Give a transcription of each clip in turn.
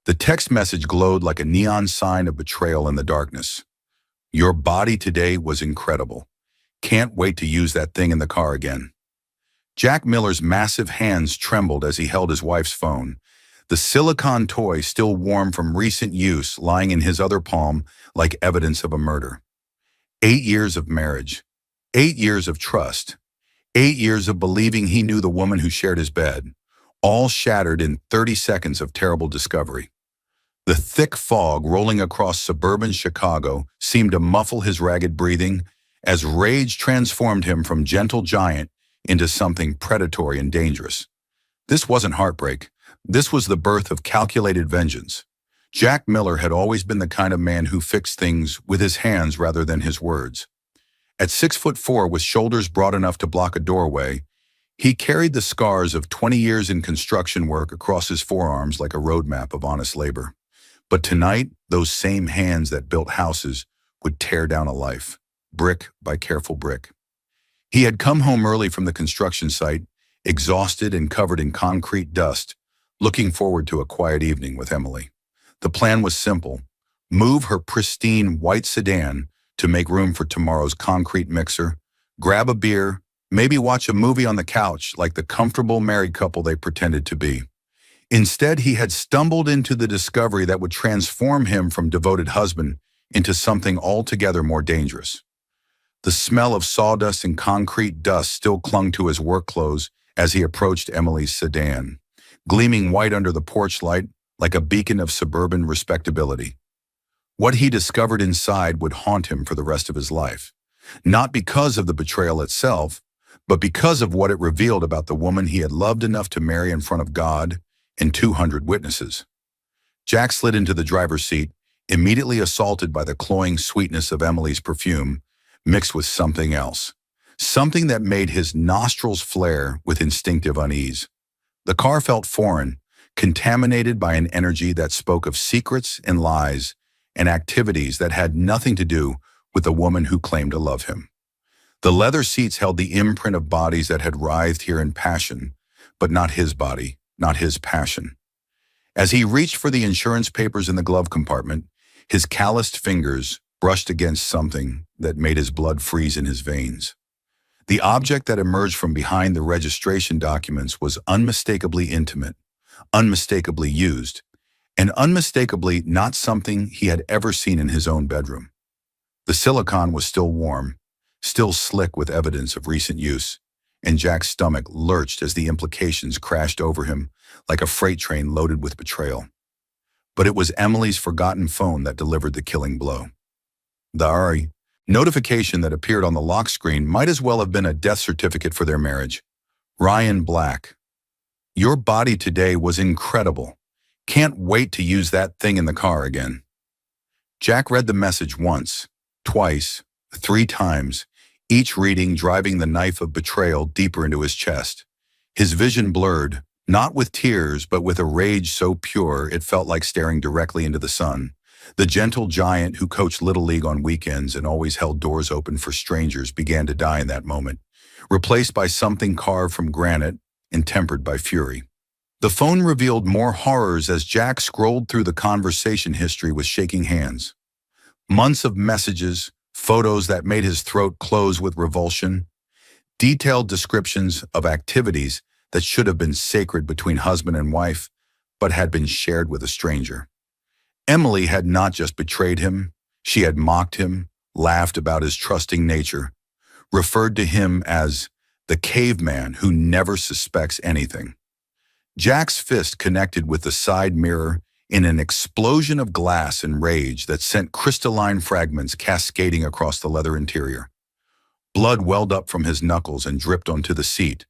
The text message glowed like a neon sign of betrayal in the darkness. Your body today was incredible. Can't wait to use that thing in the car again. Jack Miller's massive hands trembled as he held his wife's phone, the silicone toy still warm from recent use lying in his other palm like evidence of a murder. 8 years of marriage, 8 years of trust, 8 years of believing he knew the woman who shared his bed, all shattered in 30 seconds of terrible discovery. The thick fog rolling across suburban Chicago seemed to muffle his ragged breathing as rage transformed him from gentle giant into something predatory and dangerous. This wasn't heartbreak. This was the birth of calculated vengeance. Jack Miller had always been the kind of man who fixed things with his hands rather than his words. At 6'4", with shoulders broad enough to block a doorway, he carried the scars of 20 years in construction work across his forearms like a roadmap of honest labor. But tonight, those same hands that built houses would tear down a life, brick by careful brick. He had come home early from the construction site, exhausted and covered in concrete dust, looking forward to a quiet evening with Emily. The plan was simple: move her pristine white sedan to make room for tomorrow's concrete mixer, grab a beer, maybe watch a movie on the couch like the comfortable married couple they pretended to be. Instead, he had stumbled into the discovery that would transform him from devoted husband into something altogether more dangerous. The smell of sawdust and concrete dust still clung to his work clothes as he approached Emily's sedan, gleaming white under the porch light like a beacon of suburban respectability. What he discovered inside would haunt him for the rest of his life, not because of the betrayal itself, but because of what it revealed about the woman he had loved enough to marry in front of God and 200 witnesses. Jack slid into the driver's seat, immediately assaulted by the cloying sweetness of Emily's perfume, mixed with something else, something that made his nostrils flare with instinctive unease. The car felt foreign, contaminated by an energy that spoke of secrets and lies and activities that had nothing to do with the woman who claimed to love him. The leather seats held the imprint of bodies that had writhed here in passion, but not his body, not his passion. As he reached for the insurance papers in the glove compartment, his calloused fingers brushed against something that made his blood freeze in his veins. The object that emerged from behind the registration documents was unmistakably intimate, unmistakably used, and unmistakably not something he had ever seen in his own bedroom. The silicone was still warm, still slick with evidence of recent use, and Jack's stomach lurched as the implications crashed over him like a freight train loaded with betrayal. But it was Emily's forgotten phone that delivered the killing blow. The notification that appeared on the lock screen might as well have been a death certificate for their marriage. Ryan Black. Your body today was incredible. Can't wait to use that thing in the car again. Jack read the message once, twice, 3 times, each reading driving the knife of betrayal deeper into his chest. His vision blurred, not with tears, but with a rage so pure it felt like staring directly into the sun. The gentle giant who coached Little League on weekends and always held doors open for strangers began to die in that moment, replaced by something carved from granite and tempered by fury. The phone revealed more horrors as Jack scrolled through the conversation history with shaking hands. Months of messages, photos that made his throat close with revulsion, detailed descriptions of activities that should have been sacred between husband and wife, but had been shared with a stranger. Emily had not just betrayed him, she had mocked him, laughed about his trusting nature, referred to him as the caveman who never suspects anything. Jack's fist connected with the side mirror in an explosion of glass and rage that sent crystalline fragments cascading across the leather interior. Blood welled up from his knuckles and dripped onto the seat,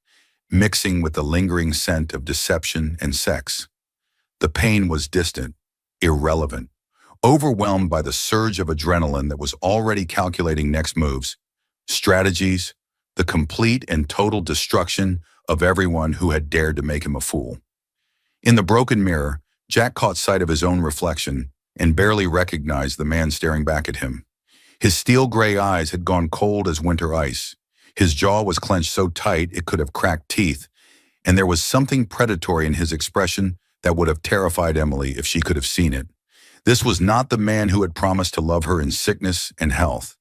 mixing with the lingering scent of deception and sex. The pain was distant, irrelevant, overwhelmed by the surge of adrenaline that was already calculating next moves, strategies, the complete and total destruction of everyone who had dared to make him a fool. In the broken mirror, Jack caught sight of his own reflection and barely recognized the man staring back at him. His steel gray eyes had gone cold as winter ice. His jaw was clenched so tight it could have cracked teeth, and there was something predatory in his expression that would have terrified Emily if she could have seen it. This was not the man who had promised to love her in sickness and health.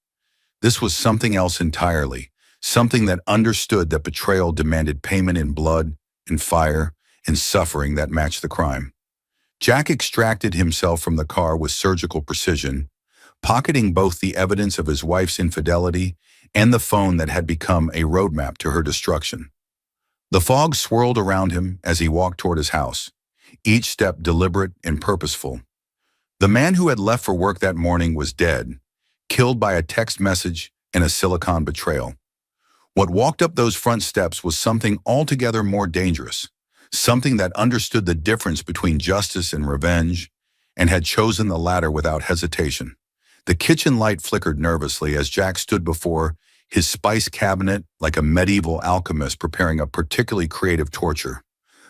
This was something else entirely, something that understood that betrayal demanded payment in blood, in fire, in suffering that matched the crime. Jack extracted himself from the car with surgical precision, pocketing both the evidence of his wife's infidelity and the phone that had become a roadmap to her destruction. The fog swirled around him as he walked toward his house, each step deliberate and purposeful. The man who had left for work that morning was dead, killed by a text message and a silicon betrayal. What walked up those front steps was something altogether more dangerous, something that understood the difference between justice and revenge, and had chosen the latter without hesitation. The kitchen light flickered nervously as Jack stood before his spice cabinet like a medieval alchemist preparing a particularly creative torture.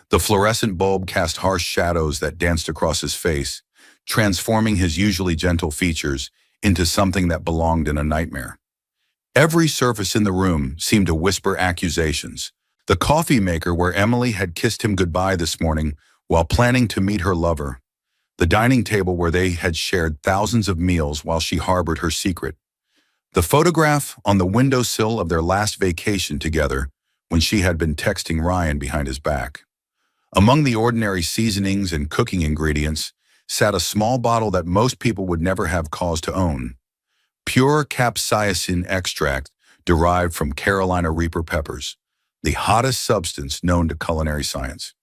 The fluorescent bulb cast harsh shadows that danced across his face, transforming his usually gentle features into something that belonged in a nightmare. Every surface in the room seemed to whisper accusations. The coffee maker where Emily had kissed him goodbye this morning while planning to meet her lover. The dining table where they had shared thousands of meals while she harbored her secret. The photograph on the windowsill of their last vacation together when she had been texting Ryan behind his back. Among the ordinary seasonings and cooking ingredients sat a small bottle that most people would never have cause to own. Pure capsaicin extract derived from Carolina Reaper peppers, the hottest substance known to culinary science.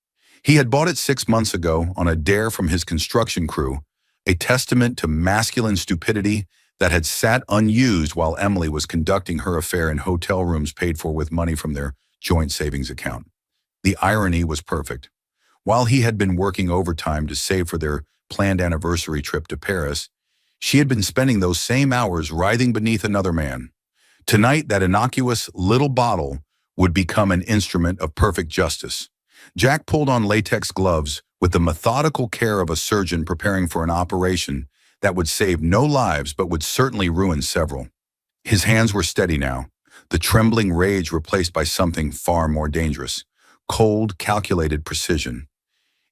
He had bought it 6 months ago on a dare from his construction crew, a testament to masculine stupidity that had sat unused while Emily was conducting her affair in hotel rooms paid for with money from their joint savings account. The irony was perfect. While he had been working overtime to save for their planned anniversary trip to Paris, she had been spending those same hours writhing beneath another man. Tonight, that innocuous little bottle would become an instrument of perfect justice. Jack pulled on latex gloves with the methodical care of a surgeon preparing for an operation that would save no lives but would certainly ruin several. His hands were steady now, the trembling rage replaced by something far more dangerous, cold, calculated precision.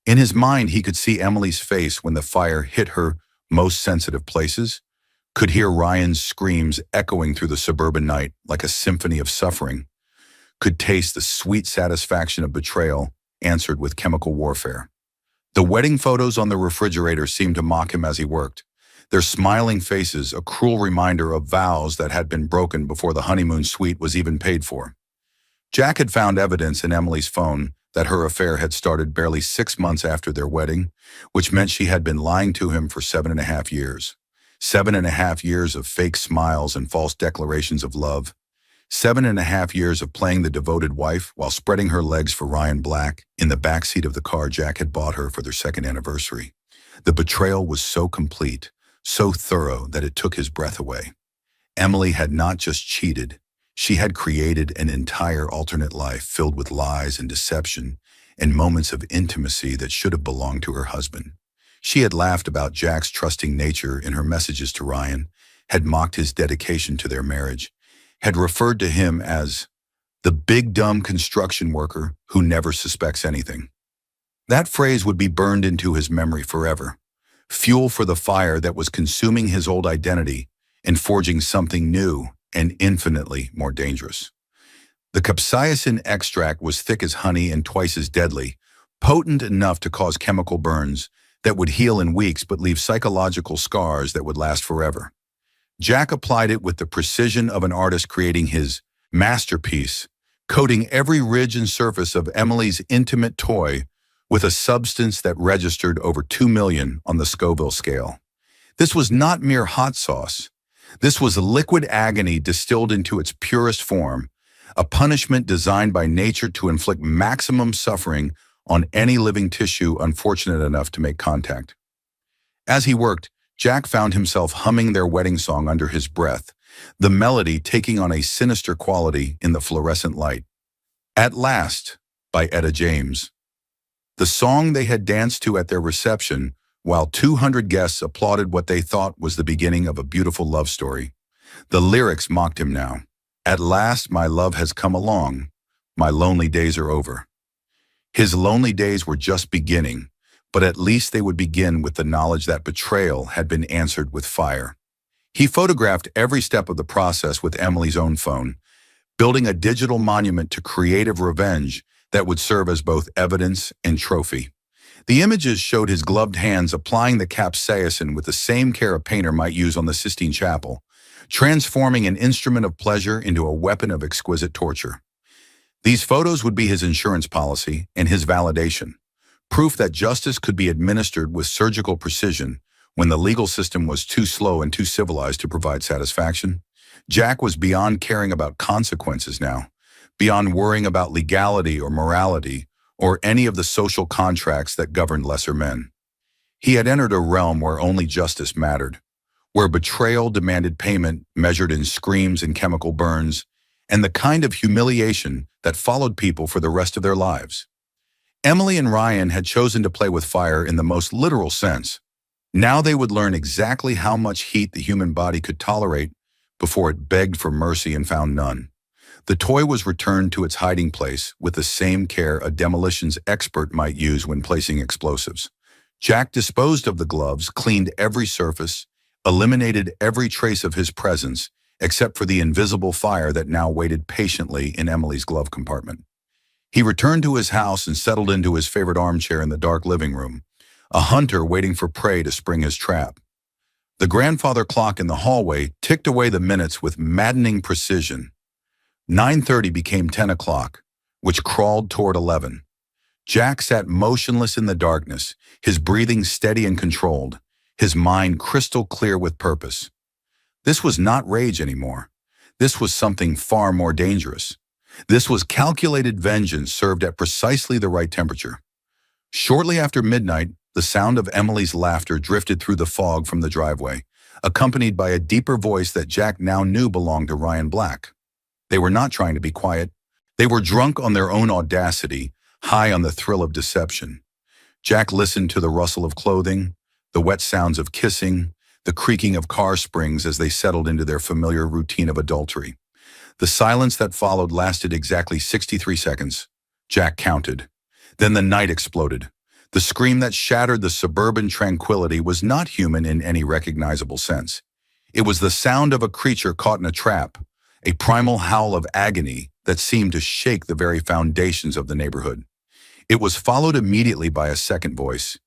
In his mind, he could see Emily's face when the fire hit her most sensitive places, could hear Ryan's screams echoing through the suburban night like a symphony of suffering, could taste the sweet satisfaction of betrayal answered with chemical warfare. The wedding photos on the refrigerator seemed to mock him as he worked, their smiling faces a cruel reminder of vows that had been broken before the honeymoon suite was even paid for. Jack had found evidence in Emily's phone that her affair had started barely 6 months after their wedding, which meant she had been lying to him for 7.5 years. 7.5 years of fake smiles and false declarations of love. 7.5 years of playing the devoted wife while spreading her legs for Ryan Black in the backseat of the car Jack had bought her for their second anniversary. The betrayal was so complete, so thorough that it took his breath away. Emily had not just cheated, she had created an entire alternate life filled with lies and deception and moments of intimacy that should have belonged to her husband. She had laughed about Jack's trusting nature in her messages to Ryan, had mocked his dedication to their marriage, had referred to him as the big dumb construction worker who never suspects anything. That phrase would be burned into his memory forever, fuel for the fire that was consuming his old identity and forging something new and infinitely more dangerous. The capsaicin extract was thick as honey and twice as deadly, potent enough to cause chemical burns that would heal in weeks but leave psychological scars that would last forever. Jack applied it with the precision of an artist creating his masterpiece, coating every ridge and surface of Emily's intimate toy with a substance that registered over 2 million on the Scoville scale. This was not mere hot sauce. This was liquid agony distilled into its purest form, a punishment designed by nature to inflict maximum suffering on any living tissue unfortunate enough to make contact. As he worked, Jack found himself humming their wedding song under his breath, the melody taking on a sinister quality in the fluorescent light. At Last, by Etta James. The song they had danced to at their reception, while 200 guests applauded what they thought was the beginning of a beautiful love story. The lyrics mocked him now. At last my love has come along. My lonely days are over. His lonely days were just beginning, but at least they would begin with the knowledge that betrayal had been answered with fire. He photographed every step of the process with Emily's own phone, building a digital monument to creative revenge that would serve as both evidence and trophy. The images showed his gloved hands applying the capsaicin with the same care a painter might use on the Sistine Chapel, transforming an instrument of pleasure into a weapon of exquisite torture. These photos would be his insurance policy and his validation, proof that justice could be administered with surgical precision when the legal system was too slow and too civilized to provide satisfaction. Jack was beyond caring about consequences now, beyond worrying about legality or morality or any of the social contracts that governed lesser men. He had entered a realm where only justice mattered, where betrayal demanded payment measured in screams and chemical burns, and the kind of humiliation that followed people for the rest of their lives. Emily and Ryan had chosen to play with fire in the most literal sense. Now they would learn exactly how much heat the human body could tolerate before it begged for mercy and found none. The toy was returned to its hiding place with the same care a demolitions expert might use when placing explosives. Jack disposed of the gloves, cleaned every surface, eliminated every trace of his presence, except for the invisible fire that now waited patiently in Emily's glove compartment. He returned to his house and settled into his favorite armchair in the dark living room, a hunter waiting for prey to spring his trap. The grandfather clock in the hallway ticked away the minutes with maddening precision. 9:30 became 10 o'clock, which crawled toward 11. Jack sat motionless in the darkness, his breathing steady and controlled, his mind crystal clear with purpose. This was not rage anymore. This was something far more dangerous. This was calculated vengeance served at precisely the right temperature. Shortly after midnight, the sound of Emily's laughter drifted through the fog from the driveway, accompanied by a deeper voice that Jack now knew belonged to Ryan Black. They were not trying to be quiet. They were drunk on their own audacity, high on the thrill of deception. Jack listened to the rustle of clothing, the wet sounds of kissing, the creaking of car springs as they settled into their familiar routine of adultery. The silence that followed lasted exactly 63 seconds. Jack counted. Then the night exploded. The scream that shattered the suburban tranquility was not human in any recognizable sense. It was the sound of a creature caught in a trap, a primal howl of agony that seemed to shake the very foundations of the neighborhood. It was followed immediately by a second voice,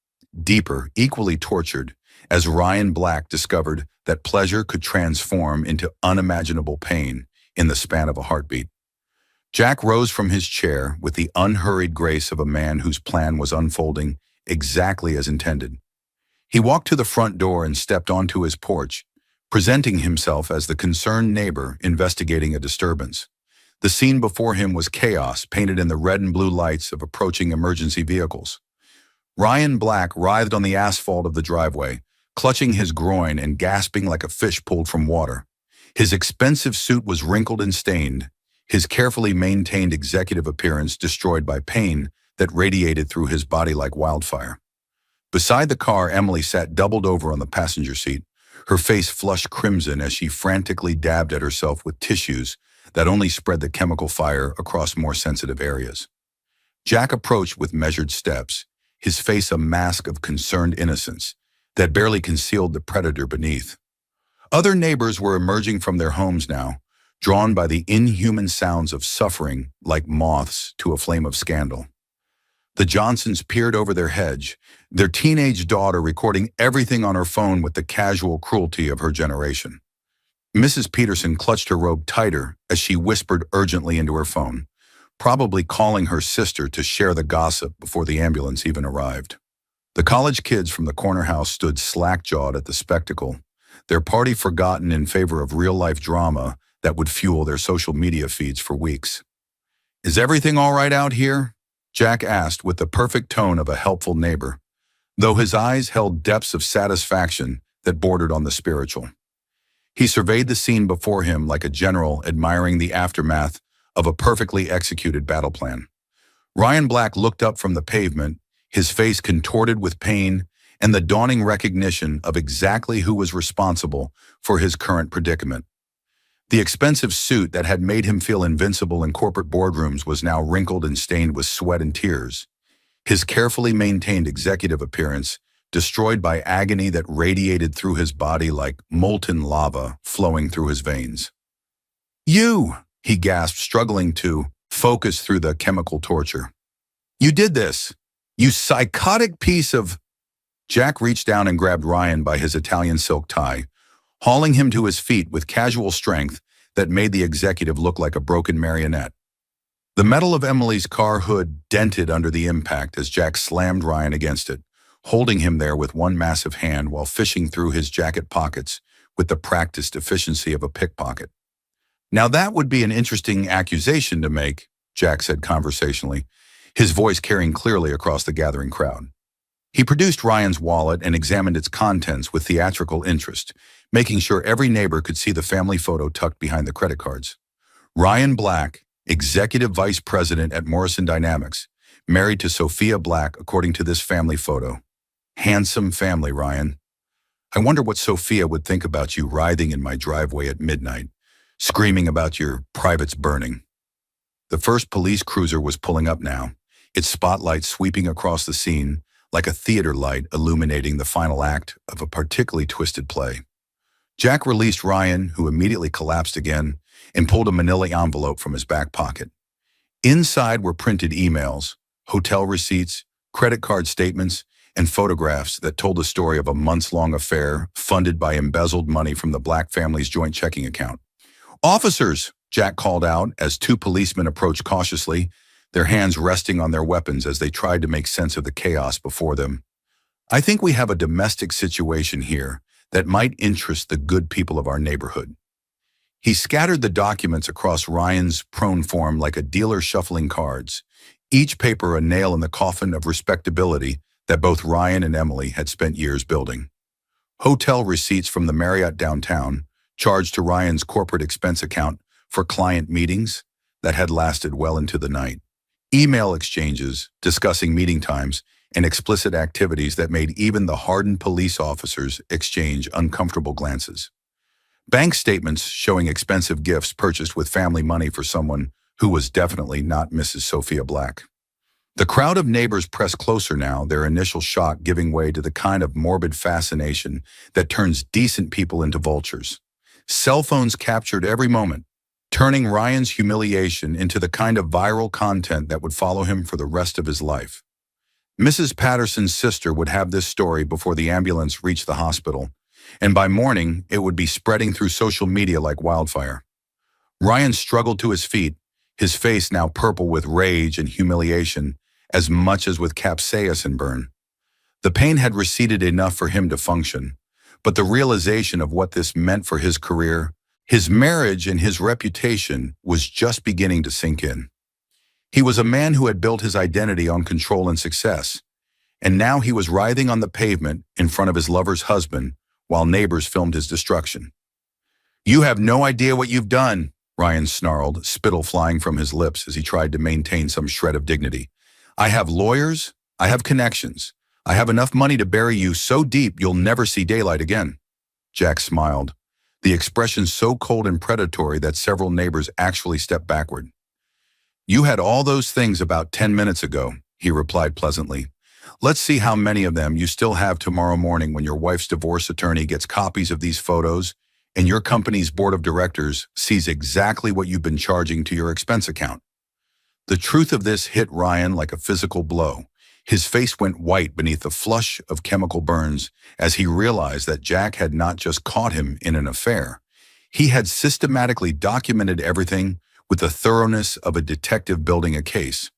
deeper, equally tortured, as Ryan Black discovered that pleasure could transform into unimaginable pain in the span of a heartbeat. Jack rose from his chair with the unhurried grace of a man whose plan was unfolding exactly as intended. He walked to the front door and stepped onto his porch, presenting himself as the concerned neighbor investigating a disturbance. The scene before him was chaos painted in the red and blue lights of approaching emergency vehicles. Ryan Black writhed on the asphalt of the driveway, clutching his groin and gasping like a fish pulled from water. His expensive suit was wrinkled and stained, his carefully maintained executive appearance destroyed by pain that radiated through his body like wildfire. Beside the car, Emily sat doubled over on the passenger seat, her face flushed crimson as she frantically dabbed at herself with tissues that only spread the chemical fire across more sensitive areas. Jack approached with measured steps, his face a mask of concerned innocence that barely concealed the predator beneath. Other neighbors were emerging from their homes now, drawn by the inhuman sounds of suffering like moths to a flame of scandal. The Johnsons peered over their hedge, their teenage daughter recording everything on her phone with the casual cruelty of her generation. Mrs. Peterson clutched her robe tighter as she whispered urgently into her phone, probably calling her sister to share the gossip before the ambulance even arrived. The college kids from the corner house stood slack-jawed at the spectacle, their party forgotten in favor of real-life drama that would fuel their social media feeds for weeks. "Is everything all right out here?" Jack asked with the perfect tone of a helpful neighbor, though his eyes held depths of satisfaction that bordered on the spiritual. He surveyed the scene before him like a general admiring the aftermath of a perfectly executed battle plan. Ryan Black looked up from the pavement, his face contorted with pain and the dawning recognition of exactly who was responsible for his current predicament. The expensive suit that had made him feel invincible in corporate boardrooms was now wrinkled and stained with sweat and tears. his carefully maintained executive appearance destroyed by agony that radiated through his body like molten lava flowing through his veins. "You!" he gasped, struggling to focus through the chemical torture. "You did this! You psychotic piece of—" Jack reached down and grabbed Ryan by his Italian silk tie, hauling him to his feet with casual strength that made the executive look like a broken marionette. The metal of Emily's car hood dented under the impact as Jack slammed Ryan against it, holding him there with one massive hand while fishing through his jacket pockets with the practiced efficiency of a pickpocket. "Now that would be an interesting accusation to make," Jack said conversationally, his voice carrying clearly across the gathering crowd. He produced Ryan's wallet and examined its contents with theatrical interest, making sure every neighbor could see the family photo tucked behind the credit cards. Ryan Black, Executive Vice President at Morrison Dynamics, married to Sophia Black according to this family photo. Handsome family, Ryan. I wonder what Sophia would think about you writhing in my driveway at midnight, screaming about your privates burning. The first police cruiser was pulling up now, its spotlight sweeping across the scene like a theater light illuminating the final act of a particularly twisted play. Jack released Ryan, who immediately collapsed again, and pulled a manila envelope from his back pocket. Inside were printed emails, hotel receipts, credit card statements, and photographs that told the story of a months-long affair funded by embezzled money from the Black family's joint checking account. "Officers!" Jack called out as two policemen approached cautiously, their hands resting on their weapons as they tried to make sense of the chaos before them. "I think we have a domestic situation here that might interest the good people of our neighborhood." He scattered the documents across Ryan's prone form like a dealer shuffling cards, each paper a nail in the coffin of respectability that both Ryan and Emily had spent years building. Hotel receipts from the Marriott downtown, charged to Ryan's corporate expense account for client meetings that had lasted well into the night. Email exchanges discussing meeting times and explicit activities that made even the hardened police officers exchange uncomfortable glances. Bank statements showing expensive gifts purchased with family money for someone who was definitely not Mrs. Sophia Black. The crowd of neighbors pressed closer now, their initial shock giving way to the kind of morbid fascination that turns decent people into vultures. Cell phones captured every moment, turning Ryan's humiliation into the kind of viral content that would follow him for the rest of his life. Mrs. Patterson's sister would have this story before the ambulance reached the hospital, and by morning it would be spreading through social media like wildfire. Ryan struggled to his feet, his face now purple with rage and humiliation as much as with capsaicin burn. The pain had receded enough for him to function, but the realization of what this meant for his career, his marriage, and his reputation was just beginning to sink in. He was a man who had built his identity on control and success, and now he was writhing on the pavement in front of his lover's husband while neighbors filmed his destruction. "You have no idea what you've done," Ryan snarled, spittle flying from his lips as he tried to maintain some shred of dignity. "I have lawyers, I have connections, I have enough money to bury you so deep you'll never see daylight again." Jack smiled, the expression so cold and predatory that several neighbors actually stepped backward. "You had all those things about 10 minutes ago," he replied pleasantly. "Let's see how many of them you still have tomorrow morning when your wife's divorce attorney gets copies of these photos and your company's board of directors sees exactly what you've been charging to your expense account." The truth of this hit Ryan like a physical blow. His face went white beneath the flush of chemical burns as he realized that Jack had not just caught him in an affair. He had systematically documented everything with the thoroughness of a detective building a case.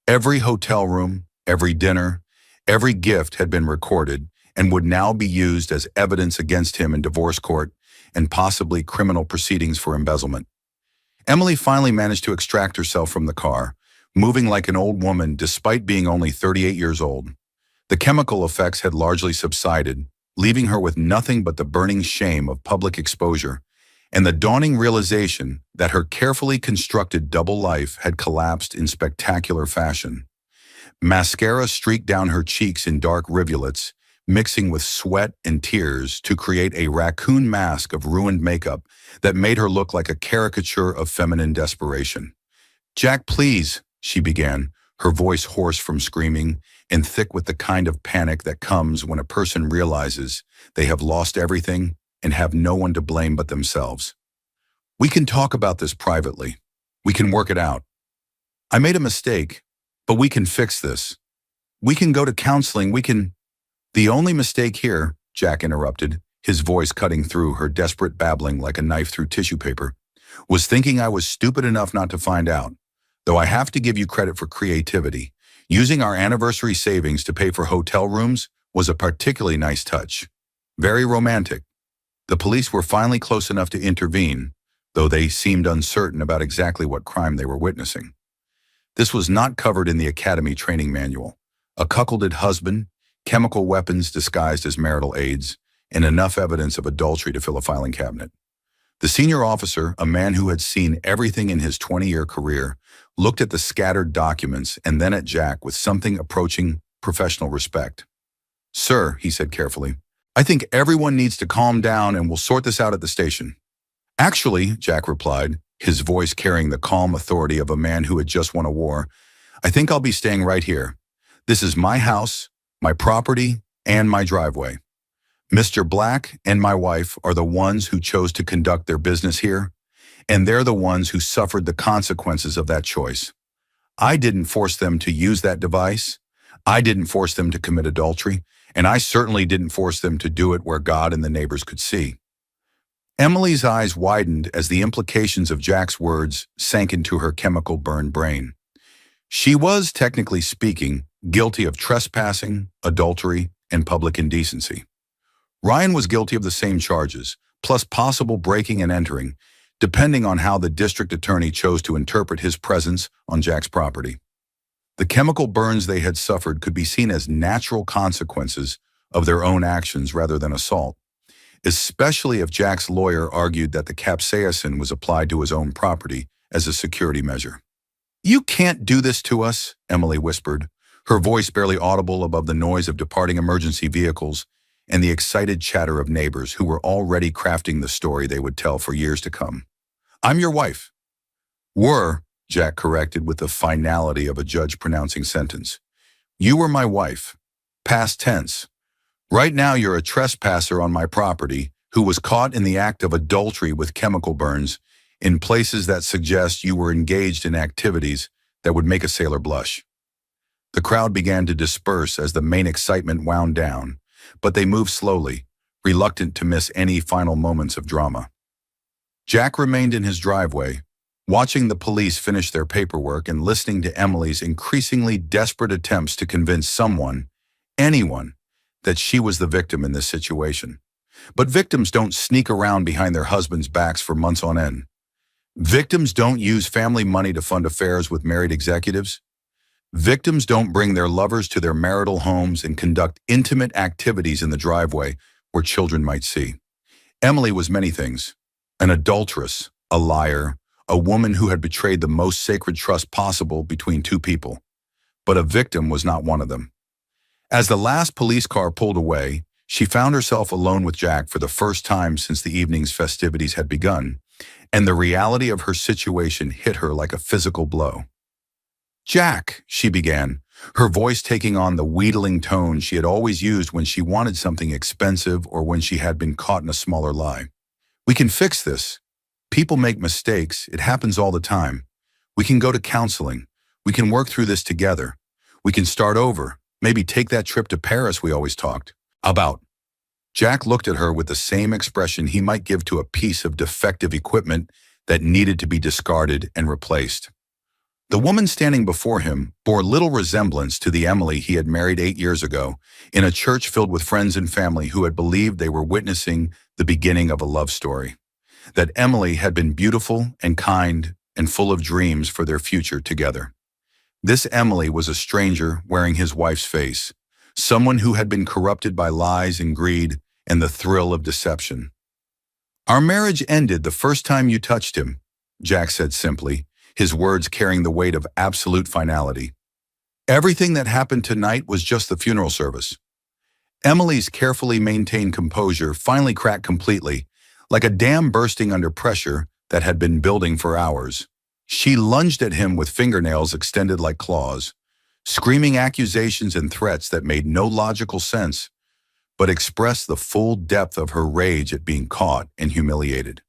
Every hotel room, every dinner, every gift had been recorded and would now be used as evidence against him in divorce court and possibly criminal proceedings for embezzlement. Emily finally managed to extract herself from the car, moving like an old woman despite being only 38 years old. The chemical effects had largely subsided, leaving her with nothing but the burning shame of public exposure and the dawning realization that her carefully constructed double life had collapsed in spectacular fashion. Mascara streaked down her cheeks in dark rivulets, mixing with sweat and tears to create a raccoon mask of ruined makeup that made her look like a caricature of feminine desperation. "Jack, please," she began, her voice hoarse from screaming and thick with the kind of panic that comes when a person realizes they have lost everything and have no one to blame but themselves. We can talk about this privately. We can work it out. I made a mistake, but we can fix this. We can go to counseling. The only mistake here, Jack interrupted, his voice cutting through her desperate babbling like a knife through tissue paper, was thinking I was stupid enough not to find out. Though I have to give you credit for creativity. Using our anniversary savings to pay for hotel rooms was a particularly nice touch. Very romantic. The police were finally close enough to intervene, though they seemed uncertain about exactly what crime they were witnessing. This was not covered in the Academy training manual. A cuckolded husband, chemical weapons disguised as marital aids, and enough evidence of adultery to fill a filing cabinet. The senior officer, a man who had seen everything in his 20-year career, looked at the scattered documents and then at Jack with something approaching professional respect. "Sir," he said carefully, "I think everyone needs to calm down and we'll sort this out at the station." "Actually," Jack replied, his voice carrying the calm authority of a man who had just won a war, "I think I'll be staying right here. This is my house, my property, and my driveway. Mr. Black and my wife are the ones who chose to conduct their business here, and they're the ones who suffered the consequences of that choice. I didn't force them to use that device. I didn't force them to commit adultery, and I certainly didn't force them to do it where God and the neighbors could see." Emily's eyes widened as the implications of Jack's words sank into her chemical-burned brain. She was, technically speaking, guilty of trespassing, adultery, and public indecency. Ryan was guilty of the same charges, plus possible breaking and entering, depending on how the district attorney chose to interpret his presence on Jack's property. The chemical burns they had suffered could be seen as natural consequences of their own actions rather than assault, especially if Jack's lawyer argued that the capsaicin was applied to his own property as a security measure. "You can't do this to us," Emily whispered, her voice barely audible above the noise of departing emergency vehicles and the excited chatter of neighbors who were already crafting the story they would tell for years to come. "I'm your wife." "Were," Jack corrected with the finality of a judge pronouncing sentence. "You were my wife. Past tense. Right now you're a trespasser on my property who was caught in the act of adultery with chemical burns in places that suggest you were engaged in activities that would make a sailor blush." The crowd began to disperse as the main excitement wound down, but they moved slowly, reluctant to miss any final moments of drama. Jack remained in his driveway, watching the police finish their paperwork and listening to Emily's increasingly desperate attempts to convince someone, anyone, that she was the victim in this situation. But victims don't sneak around behind their husbands' backs for months on end. Victims don't use family money to fund affairs with married executives. Victims don't bring their lovers to their marital homes and conduct intimate activities in the driveway where children might see. Emily was many things: an adulteress, a liar, a woman who had betrayed the most sacred trust possible between two people. But a victim was not one of them. As the last police car pulled away, she found herself alone with Jack for the first time since the evening's festivities had begun, and the reality of her situation hit her like a physical blow. "Jack," she began, her voice taking on the wheedling tone she had always used when she wanted something expensive or when she had been caught in a smaller lie. "We can fix this. People make mistakes. It happens all the time. We can go to counseling. We can work through this together. We can start over. Maybe take that trip to Paris we always talked about." Jack looked at her with the same expression he might give to a piece of defective equipment that needed to be discarded and replaced. The woman standing before him bore little resemblance to the Emily he had married 8 years ago in a church filled with friends and family who had believed they were witnessing the beginning of a love story. That Emily had been beautiful and kind and full of dreams for their future together. This Emily was a stranger wearing his wife's face, someone who had been corrupted by lies and greed and the thrill of deception. "Our marriage ended the first time you touched him," Jack said simply, his words carrying the weight of absolute finality. "Everything that happened tonight was just the funeral service." Emily's carefully maintained composure finally cracked completely, like a dam bursting under pressure that had been building for hours. She lunged at him with fingernails extended like claws, screaming accusations and threats that made no logical sense, but expressed the full depth of her rage at being caught and humiliated.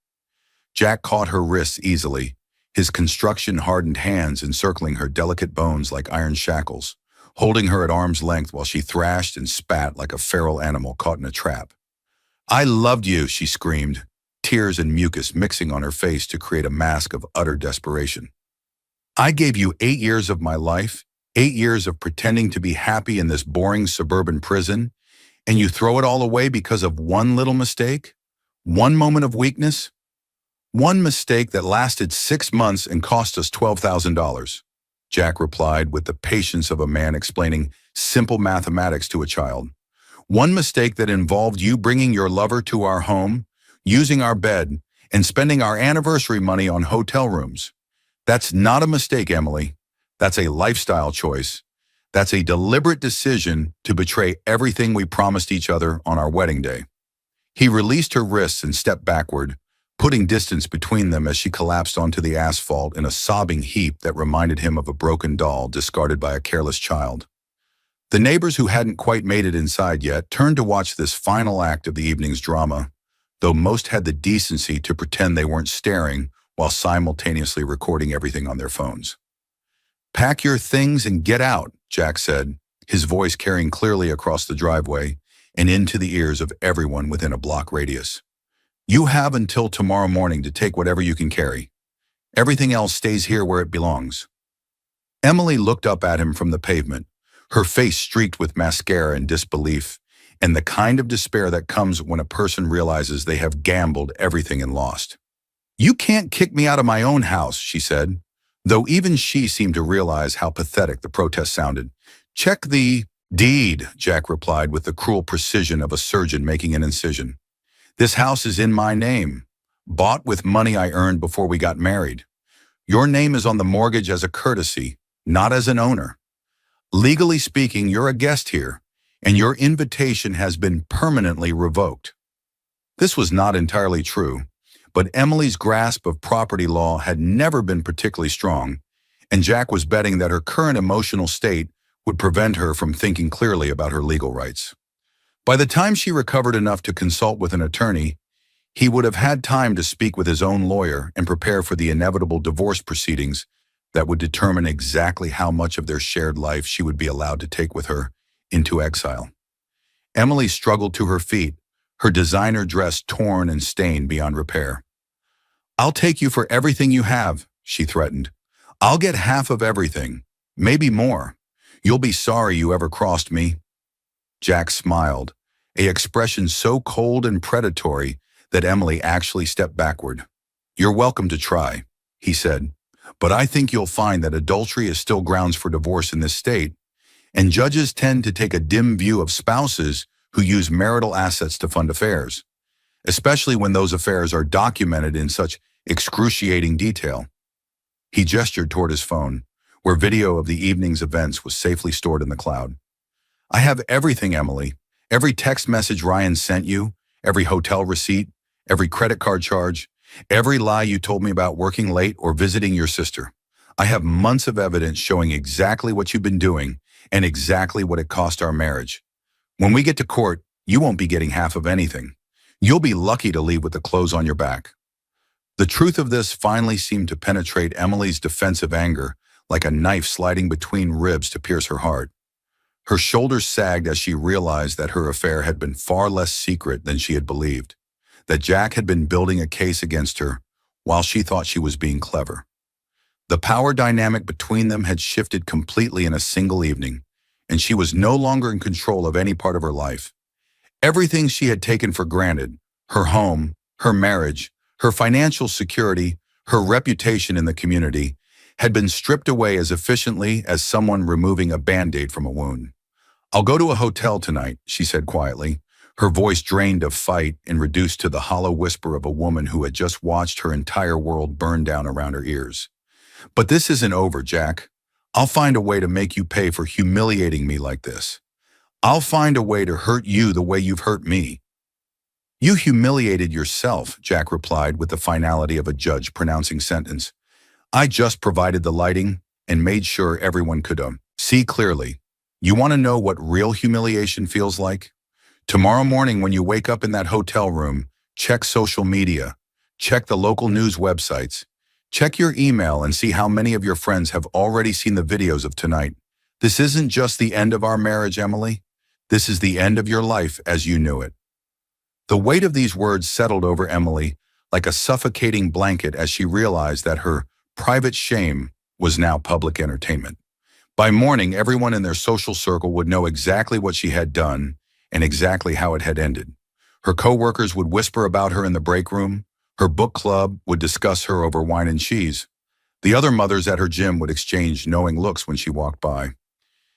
Jack caught her wrists easily, his construction-hardened hands encircling her delicate bones like iron shackles, holding her at arm's length while she thrashed and spat like a feral animal caught in a trap. "I loved you," she screamed, tears and mucus mixing on her face to create a mask of utter desperation. "I gave you 8 years of my life, 8 years of pretending to be happy in this boring suburban prison, and you throw it all away because of one little mistake? One moment of weakness? One mistake that lasted 6 months and cost us $12,000. Jack replied with the patience of a man explaining simple mathematics to a child. "One mistake that involved you bringing your lover to our home, using our bed, and spending our anniversary money on hotel rooms. That's not a mistake, Emily. That's a lifestyle choice. That's a deliberate decision to betray everything we promised each other on our wedding day." He released her wrists and stepped backward, putting distance between them as she collapsed onto the asphalt in a sobbing heap that reminded him of a broken doll discarded by a careless child. The neighbors who hadn't quite made it inside yet turned to watch this final act of the evening's drama, though most had the decency to pretend they weren't staring while simultaneously recording everything on their phones. "Pack your things and get out," Jack said, his voice carrying clearly across the driveway and into the ears of everyone within a block radius. "You have until tomorrow morning to take whatever you can carry. Everything else stays here where it belongs." Emily looked up at him from the pavement, her face streaked with mascara and disbelief, and the kind of despair that comes when a person realizes they have gambled everything and lost. "You can't kick me out of my own house," she said, though even she seemed to realize how pathetic the protest sounded. "Check the deed," Jack replied with the cruel precision of a surgeon making an incision. "This house is in my name, bought with money I earned before we got married. Your name is on the mortgage as a courtesy, not as an owner. Legally speaking, you're a guest here, and your invitation has been permanently revoked." This was not entirely true, but Emily's grasp of property law had never been particularly strong, and Jack was betting that her current emotional state would prevent her from thinking clearly about her legal rights. By the time she recovered enough to consult with an attorney, he would have had time to speak with his own lawyer and prepare for the inevitable divorce proceedings that would determine exactly how much of their shared life she would be allowed to take with her into exile. Emily struggled to her feet, her designer dress torn and stained beyond repair. "I'll take you for everything you have," she threatened. "I'll get half of everything, maybe more. You'll be sorry you ever crossed me." Jack smiled, an expression so cold and predatory that Emily actually stepped backward. "You're welcome to try," he said, "but I think you'll find that adultery is still grounds for divorce in this state, and judges tend to take a dim view of spouses who use marital assets to fund affairs, especially when those affairs are documented in such excruciating detail." He gestured toward his phone, where video of the evening's events was safely stored in the cloud. "I have everything, Emily. Every text message Ryan sent you, every hotel receipt, every credit card charge, every lie you told me about working late or visiting your sister. I have months of evidence showing exactly what you've been doing and exactly what it cost our marriage. When we get to court, you won't be getting half of anything. You'll be lucky to leave with the clothes on your back." The truth of this finally seemed to penetrate Emily's defensive anger like a knife sliding between ribs to pierce her heart. Her shoulders sagged as she realized that her affair had been far less secret than she had believed, that Jack had been building a case against her while she thought she was being clever. The power dynamic between them had shifted completely in a single evening, and she was no longer in control of any part of her life. Everything she had taken for granted, her home, her marriage, her financial security, her reputation in the community, had been stripped away as efficiently as someone removing a Band-Aid from a wound. "I'll go to a hotel tonight," she said quietly, her voice drained of fight and reduced to the hollow whisper of a woman who had just watched her entire world burn down around her ears. "But this isn't over, Jack. I'll find a way to make you pay for humiliating me like this. I'll find a way to hurt you the way you've hurt me." "You humiliated yourself," Jack replied with the finality of a judge pronouncing sentence. "I just provided the lighting and made sure everyone could see See clearly. You want to know what real humiliation feels like? Tomorrow morning when you wake up in that hotel room, check social media, check the local news websites, check your email and see how many of your friends have already seen the videos of tonight. This isn't just the end of our marriage, Emily. This is the end of your life as you knew it. The weight of these words settled over Emily like a suffocating blanket as she realized that her private shame was now public entertainment. By morning, everyone in their social circle would know exactly what she had done and exactly how it had ended. Her coworkers would whisper about her in the break room. Her book club would discuss her over wine and cheese. The other mothers at her gym would exchange knowing looks when she walked by.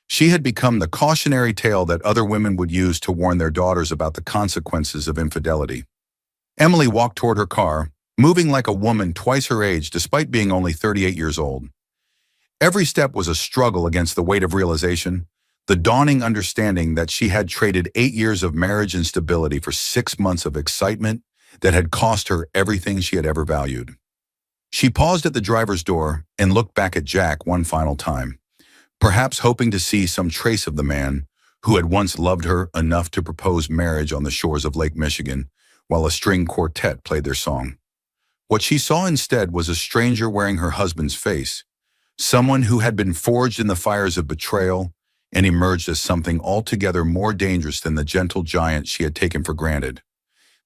She had become the cautionary tale that other women would use to warn their daughters about the consequences of infidelity. Emily walked toward her car, moving like a woman twice her age despite being only 38 years old. Every step was a struggle against the weight of realization, the dawning understanding that she had traded 8 years of marriage and stability for 6 months of excitement that had cost her everything she had ever valued. She paused at the driver's door and looked back at Jack one final time, perhaps hoping to see some trace of the man who had once loved her enough to propose marriage on the shores of Lake Michigan while a string quartet played their song. What she saw instead was a stranger wearing her husband's face, someone who had been forged in the fires of betrayal and emerged as something altogether more dangerous than the gentle giant she had taken for granted.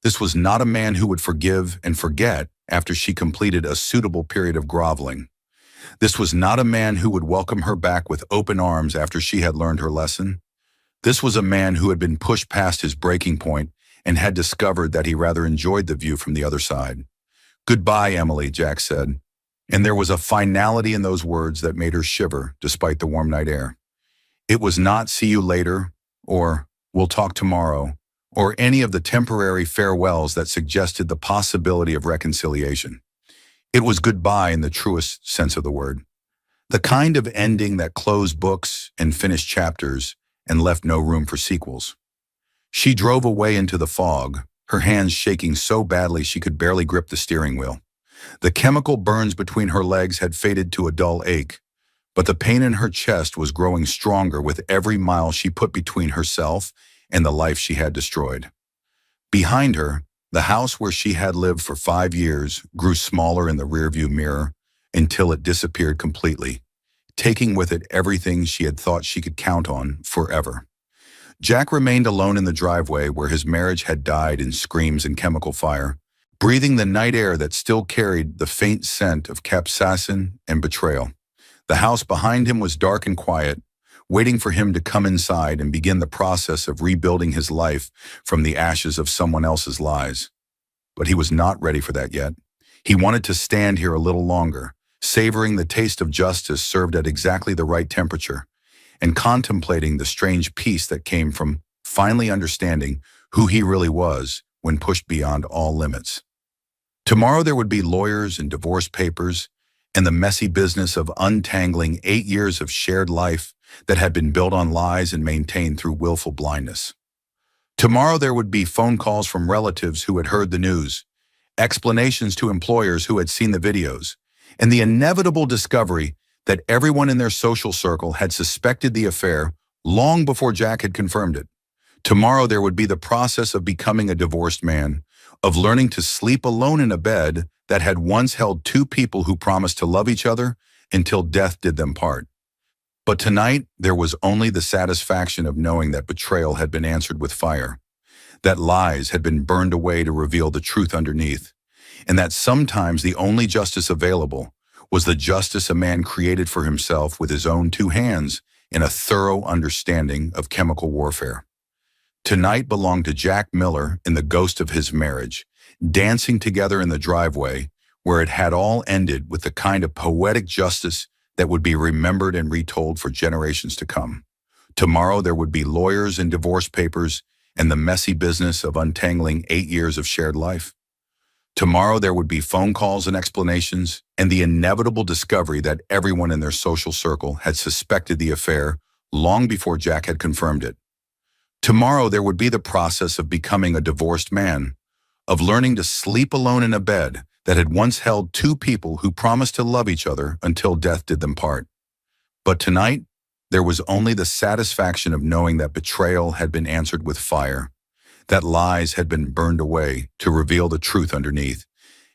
This was not a man who would forgive and forget after she completed a suitable period of groveling. This was not a man who would welcome her back with open arms after she had learned her lesson. This was a man who had been pushed past his breaking point and had discovered that he rather enjoyed the view from the other side. "Goodbye, Emily," Jack said, and there was a finality in those words that made her shiver despite the warm night air. It was not "see you later" or "we'll talk tomorrow" or any of the temporary farewells that suggested the possibility of reconciliation. It was goodbye in the truest sense of the word. The kind of ending that closed books and finished chapters and left no room for sequels. She drove away into the fog, her hands shaking so badly she could barely grip the steering wheel. The chemical burns between her legs had faded to a dull ache, but the pain in her chest was growing stronger with every mile she put between herself and the life she had destroyed. Behind her, the house where she had lived for 5 years grew smaller in the rearview mirror until it disappeared completely, taking with it everything she had thought she could count on forever. Jack remained alone in the driveway where his marriage had died in screams and chemical fire, breathing the night air that still carried the faint scent of capsaicin and betrayal. The house behind him was dark and quiet, waiting for him to come inside and begin the process of rebuilding his life from the ashes of someone else's lies. But he was not ready for that yet. He wanted to stand here a little longer, savoring the taste of justice served at exactly the right temperature, and contemplating the strange peace that came from finally understanding who he really was when pushed beyond all limits. Tomorrow there would be lawyers and divorce papers and the messy business of untangling 8 years of shared life that had been built on lies and maintained through willful blindness. Tomorrow there would be phone calls from relatives who had heard the news, explanations to employers who had seen the videos, and the inevitable discovery that everyone in their social circle had suspected the affair long before Jack had confirmed it. Tomorrow there would be the process of becoming a divorced man, of learning to sleep alone in a bed that had once held two people who promised to love each other until death did them part. But tonight, there was only the satisfaction of knowing that betrayal had been answered with fire, that lies had been burned away to reveal the truth underneath, and that sometimes the only justice available was the justice a man created for himself with his own 2 hands in a thorough understanding of chemical warfare. Tonight belonged to Jack Miller in the ghost of his marriage, dancing together in the driveway where it had all ended with the kind of poetic justice that would be remembered and retold for generations to come. Tomorrow there would be lawyers and divorce papers and the messy business of untangling 8 years of shared life. Tomorrow there would be phone calls and explanations and the inevitable discovery that everyone in their social circle had suspected the affair long before Jack had confirmed it. Tomorrow there would be the process of becoming a divorced man, of learning to sleep alone in a bed that had once held two people who promised to love each other until death did them part. But tonight, There was only the satisfaction of knowing that betrayal had been answered with fire, that lies had been burned away to reveal the truth underneath,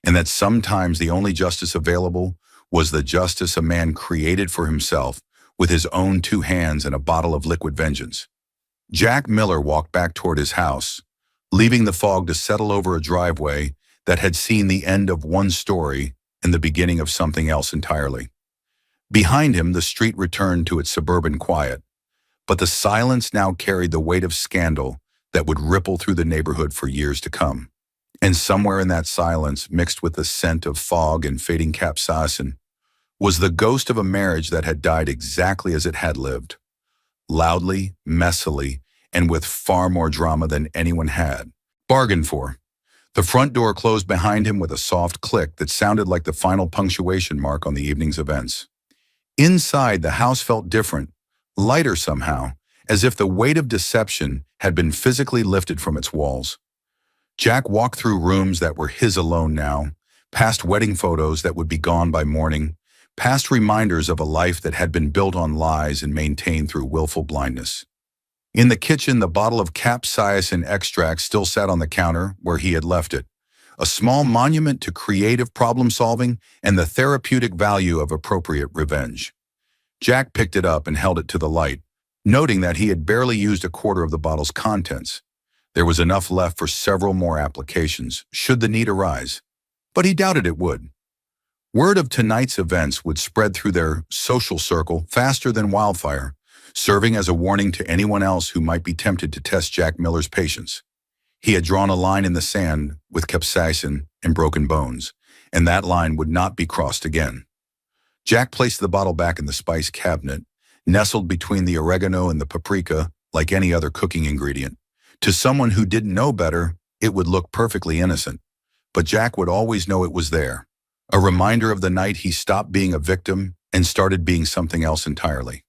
and that sometimes the only justice available was the justice a man created for himself with his own two hands and a bottle of liquid vengeance. Jack Miller walked back toward his house, leaving the fog to settle over a driveway that had seen the end of one story and the beginning of something else entirely. Behind him, the street returned to its suburban quiet, but the silence now carried the weight of scandal that would ripple through the neighborhood for years to come. And somewhere in that silence, mixed with the scent of fog and fading capsaicin, was the ghost of a marriage that had died exactly as it had lived, loudly, messily, and with far more drama than anyone had bargained for. The front door closed behind him with a soft click that sounded like the final punctuation mark on the evening's events. Inside, the house felt different, lighter somehow, as if the weight of deception had been physically lifted from its walls. Jack walked through rooms that were his alone now, past wedding photos that would be gone by morning, past reminders of a life that had been built on lies and maintained through willful blindness. In the kitchen, the bottle of capsaicin extract still sat on the counter where he had left it, a small monument to creative problem-solving and the therapeutic value of appropriate revenge. Jack picked it up and held it to the light, noting that he had barely used a quarter of the bottle's contents. There was enough left for several more applications, should the need arise, but he doubted it would. Word of tonight's events would spread through their social circle faster than wildfire, serving as a warning to anyone else who might be tempted to test Jack Miller's patience. He had drawn a line in the sand with capsaicin and broken bones, and that line would not be crossed again. Jack placed the bottle back in the spice cabinet, nestled between the oregano and the paprika like any other cooking ingredient. To someone who didn't know better, it would look perfectly innocent, but Jack would always know it was there, a reminder of the night he stopped being a victim and started being something else entirely.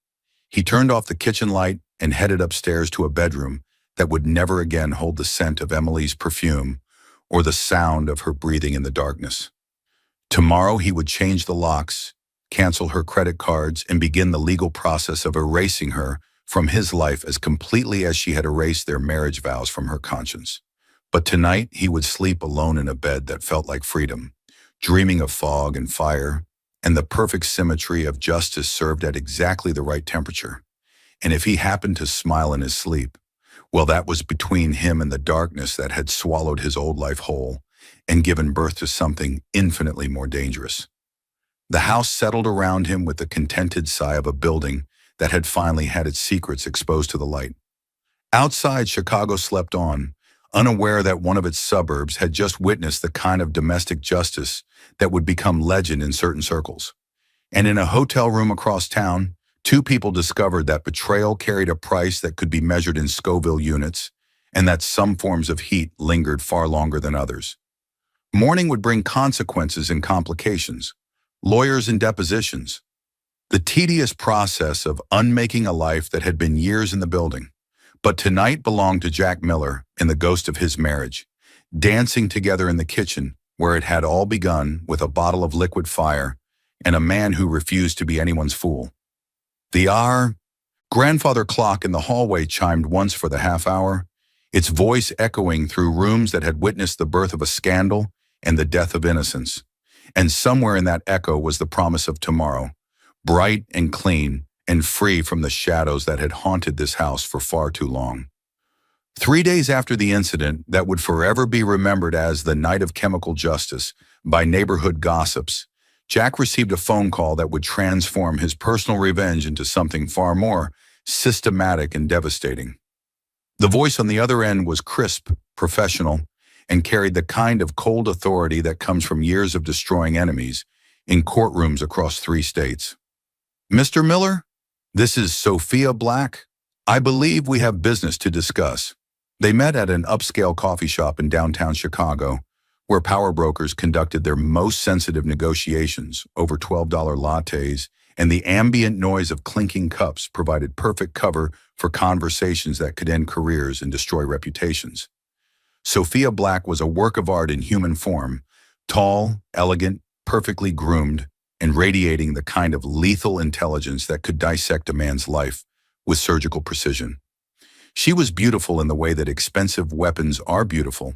He turned off the kitchen light and headed upstairs to a bedroom that would never again hold the scent of Emily's perfume or the sound of her breathing in the darkness. Tomorrow he would change the locks, cancel her credit cards, and begin the legal process of erasing her from his life as completely as she had erased their marriage vows from her conscience. But tonight he would sleep alone in a bed that felt like freedom, dreaming of fog and fire, and the perfect symmetry of justice served at exactly the right temperature. And if he happened to smile in his sleep, well, that was between him and the darkness that had swallowed his old life whole and given birth to something infinitely more dangerous. The house settled around him with the contented sigh of a building that had finally had its secrets exposed to the light. Outside, Chicago slept on, unaware that one of its suburbs had just witnessed the kind of domestic justice that would become legend in certain circles. And in a hotel room across town, two people discovered that betrayal carried a price that could be measured in Scoville units, and that some forms of heat lingered far longer than others. Morning would bring consequences and complications, lawyers and depositions, the tedious process of unmaking a life that had been years in the building. But tonight belonged to Jack Miller and the ghost of his marriage, dancing together in the kitchen where it had all begun with a bottle of liquid fire and a man who refused to be anyone's fool. The grandfather clock in the hallway chimed once for the half hour, its voice echoing through rooms that had witnessed the birth of a scandal and the death of innocence. And somewhere in that echo was the promise of tomorrow, bright and clean and free from the shadows that had haunted this house for far too long. 3 days after the incident that would forever be remembered as the night of chemical justice by neighborhood gossips, Jack received a phone call that would transform his personal revenge into something far more systematic and devastating. The voice on the other end was crisp, professional, and carried the kind of cold authority that comes from years of destroying enemies in courtrooms across 3 states. "Mr. Miller, this is Sophia Black. I believe we have business to discuss." They met at an upscale coffee shop in downtown Chicago, where power brokers conducted their most sensitive negotiations over $12 lattes, and the ambient noise of clinking cups provided perfect cover for conversations that could end careers and destroy reputations. Sophia Black was a work of art in human form, tall, elegant, perfectly groomed, and radiating the kind of lethal intelligence that could dissect a man's life with surgical precision. She was beautiful in the way that expensive weapons are beautiful,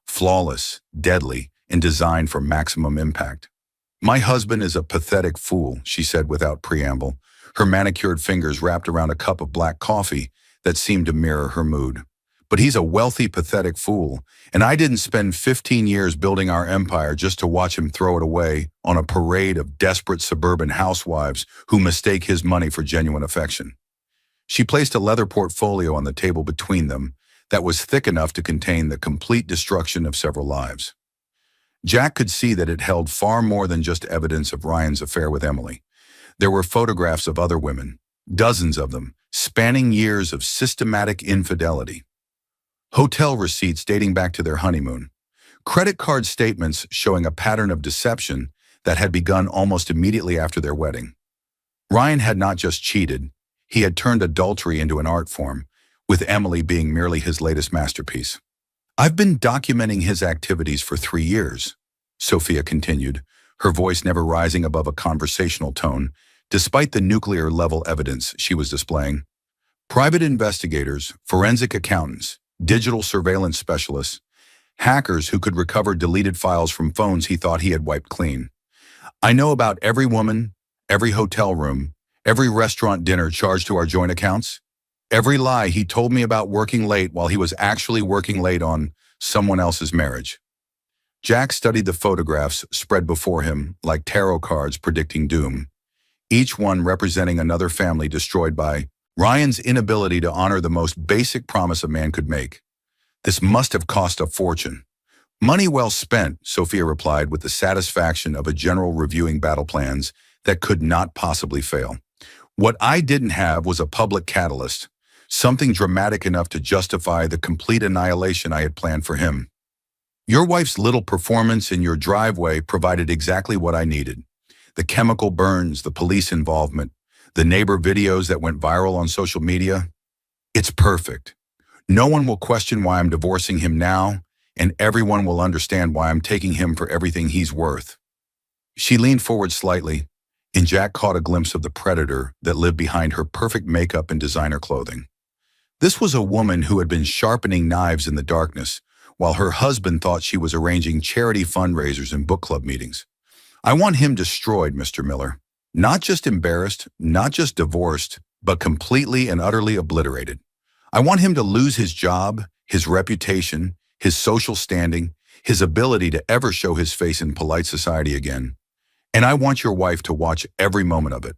flawless, deadly, and designed for maximum impact. "My husband is a pathetic fool," she said without preamble, her manicured fingers wrapped around a cup of black coffee that seemed to mirror her mood. "But he's a wealthy, pathetic fool, and I didn't spend 15 years building our empire just to watch him throw it away on a parade of desperate suburban housewives who mistake his money for genuine affection." She placed a leather portfolio on the table between them that was thick enough to contain the complete destruction of several lives. Jack could see that it held far more than just evidence of Ryan's affair with Emily. There were photographs of other women, dozens of them, spanning years of systematic infidelity. Hotel receipts dating back to their honeymoon. Credit card statements showing a pattern of deception that had begun almost immediately after their wedding. Ryan had not just cheated, he had turned adultery into an art form, with Emily being merely his latest masterpiece. "I've been documenting his activities for 3 years," Sophia continued, her voice never rising above a conversational tone, despite the nuclear-level evidence she was displaying. "Private investigators, forensic accountants, digital surveillance specialists, hackers who could recover deleted files from phones he thought he had wiped clean. I know about every woman, every hotel room, every restaurant dinner charged to our joint accounts, every lie he told me about working late while he was actually working late on someone else's marriage." Jack studied the photographs spread before him like tarot cards predicting doom, each one representing another family destroyed by Ryan's inability to honor the most basic promise a man could make. "This must have cost a fortune." "Money well spent," Sophia replied with the satisfaction of a general reviewing battle plans that could not possibly fail. "What I didn't have was a public catalyst, something dramatic enough to justify the complete annihilation I had planned for him. Your wife's little performance in your driveway provided exactly what I needed. The chemical burns, the police involvement, the neighbor videos that went viral on social media. It's perfect. No one will question why I'm divorcing him now, and everyone will understand why I'm taking him for everything he's worth." She leaned forward slightly, and Jack caught a glimpse of the predator that lived behind her perfect makeup and designer clothing. This was a woman who had been sharpening knives in the darkness, while her husband thought she was arranging charity fundraisers and book club meetings. "I want him destroyed, Mr. Miller. Not just embarrassed, not just divorced, but completely and utterly obliterated. I want him to lose his job, his reputation, his social standing, his ability to ever show his face in polite society again. And I want your wife to watch every moment of it,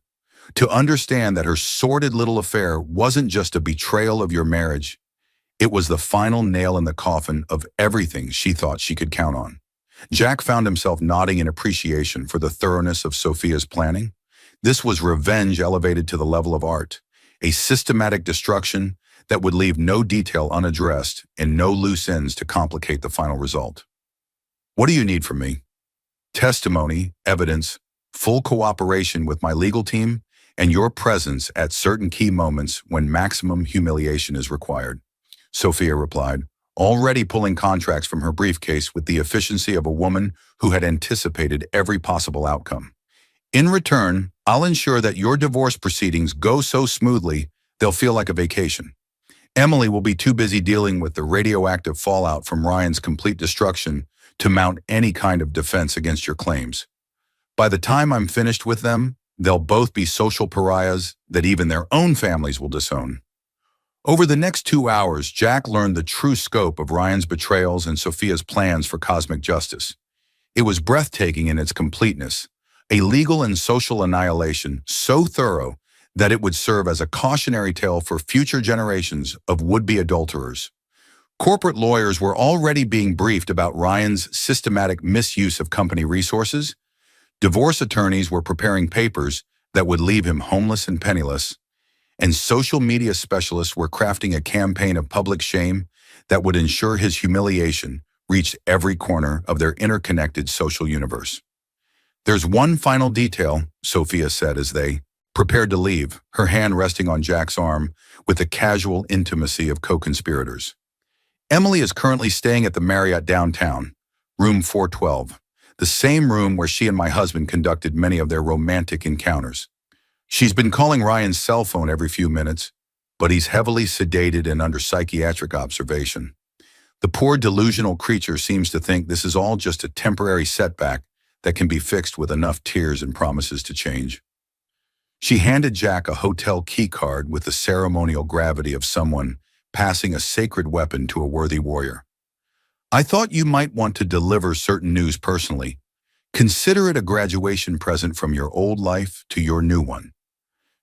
to understand that her sordid little affair wasn't just a betrayal of your marriage. It was the final nail in the coffin of everything she thought she could count on." Jack found himself nodding in appreciation for the thoroughness of Sophia's planning. This was revenge elevated to the level of art, a systematic destruction that would leave no detail unaddressed and no loose ends to complicate the final result. "What do you need from me?" "Testimony, evidence, full cooperation with my legal team, and your presence at certain key moments when maximum humiliation is required," Sophia replied, already pulling contracts from her briefcase with the efficiency of a woman who had anticipated every possible outcome. "In return, I'll ensure that your divorce proceedings go so smoothly they'll feel like a vacation. Emily will be too busy dealing with the radioactive fallout from Ryan's complete destruction to mount any kind of defense against your claims. By the time I'm finished with them, they'll both be social pariahs that even their own families will disown." Over the next 2 hours, Jack learned the true scope of Ryan's betrayals and Sophia's plans for cosmic justice. It was breathtaking in its completeness, a legal and social annihilation so thorough that it would serve as a cautionary tale for future generations of would-be adulterers. Corporate lawyers were already being briefed about Ryan's systematic misuse of company resources. Divorce attorneys were preparing papers that would leave him homeless and penniless, and social media specialists were crafting a campaign of public shame that would ensure his humiliation reached every corner of their interconnected social universe. "There's one final detail," Sophia said as they prepared to leave, her hand resting on Jack's arm with the casual intimacy of co-conspirators. "Emily is currently staying at the Marriott downtown, room 412. the same room where she and my husband conducted many of their romantic encounters. She's been calling Ryan's cell phone every few minutes, but he's heavily sedated and under psychiatric observation. The poor delusional creature seems to think this is all just a temporary setback that can be fixed with enough tears and promises to change. She handed Jack a hotel key card with the ceremonial gravity of someone passing a sacred weapon to a worthy warrior. I thought you might want to deliver certain news personally. Consider it a graduation present from your old life to your new one.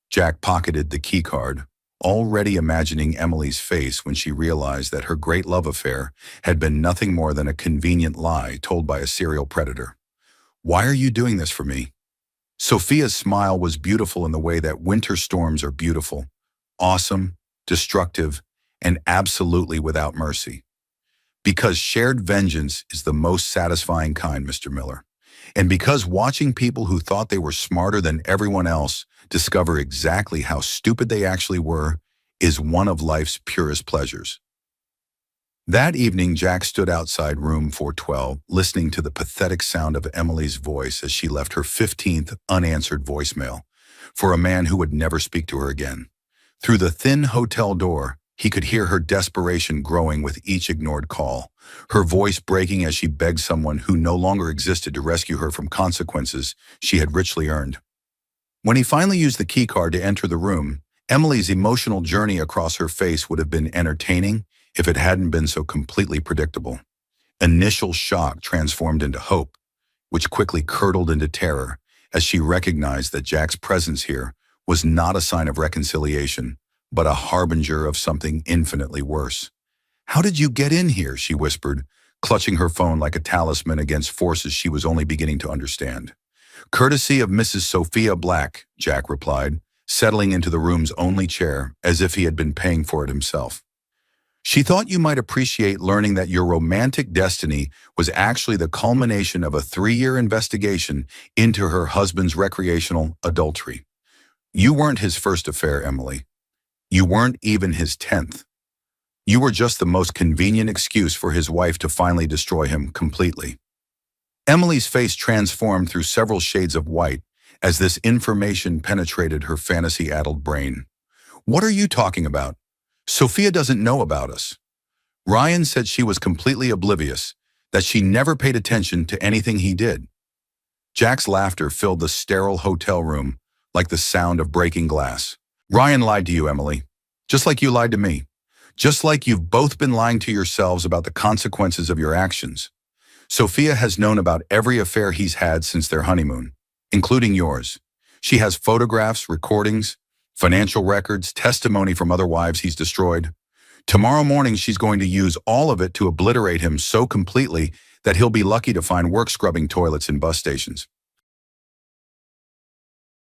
Jack pocketed the key card, already imagining Emily's face when she realized that her great love affair had been nothing more than a convenient lie told by a serial predator. Why are you doing this for me? Sophia's smile was beautiful in the way that winter storms are beautiful, awesome, destructive, and absolutely without mercy. Because shared vengeance is the most satisfying kind, Mr. Miller. And because watching people who thought they were smarter than everyone else discover exactly how stupid they actually were is one of life's purest pleasures. That evening, Jack stood outside room 412, listening to the pathetic sound of Emily's voice as she left her 15th unanswered voicemail for a man who would never speak to her again. Through the thin hotel door, he could hear her desperation growing with each ignored call, her voice breaking as she begged someone who no longer existed to rescue her from consequences she had richly earned. When he finally used the keycard to enter the room, Emily's emotional journey across her face would have been entertaining if it hadn't been so completely predictable. Initial shock transformed into hope, which quickly curdled into terror as she recognized that Jack's presence here was not a sign of reconciliation, but a harbinger of something infinitely worse. "How did you get in here?" she whispered, clutching her phone like a talisman against forces she was only beginning to understand. "Courtesy of Mrs. Sophia Black," Jack replied, settling into the room's only chair as if he had been paying for it himself. "She thought you might appreciate learning that your romantic destiny was actually the culmination of a 3-year investigation into her husband's recreational adultery. You weren't his first affair, Emily. You weren't even his 10th. You were just the most convenient excuse for his wife to finally destroy him completely." Emily's face transformed through several shades of white as this information penetrated her fantasy-addled brain. "What are you talking about? Sophia doesn't know about us. Ryan said she was completely oblivious, that she never paid attention to anything he did." Jack's laughter filled the sterile hotel room like the sound of breaking glass. "Ryan lied to you, Emily, just like you lied to me. Just like you've both been lying to yourselves about the consequences of your actions. Sophia has known about every affair he's had since their honeymoon, including yours. She has photographs, recordings, financial records, testimony from other wives he's destroyed. Tomorrow morning, she's going to use all of it to obliterate him so completely that he'll be lucky to find work scrubbing toilets in bus stations."